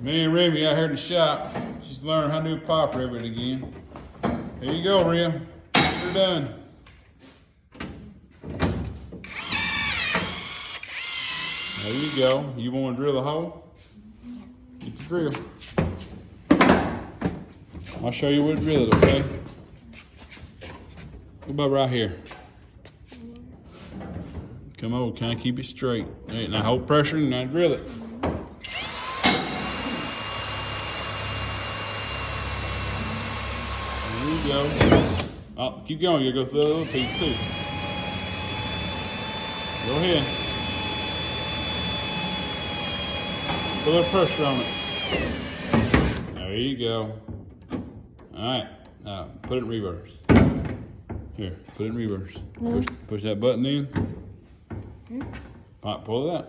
Me and Remy out here in the shop. She's learning how to do pipe rivet again. Here you go, Rim. You're done. There you go. You want to drill a hole? Get the drill. I'll show you where to drill it, okay? What about right here? Come over, kind of keep it straight. Right, now hold pressure and now drill it. There you go. Oh, keep going. You gotta go through the other piece too. Go ahead. Put a little pressure on it. There you go. Alright, now put it in reverse. Here, put it in reverse. Push that button in. Pull it out.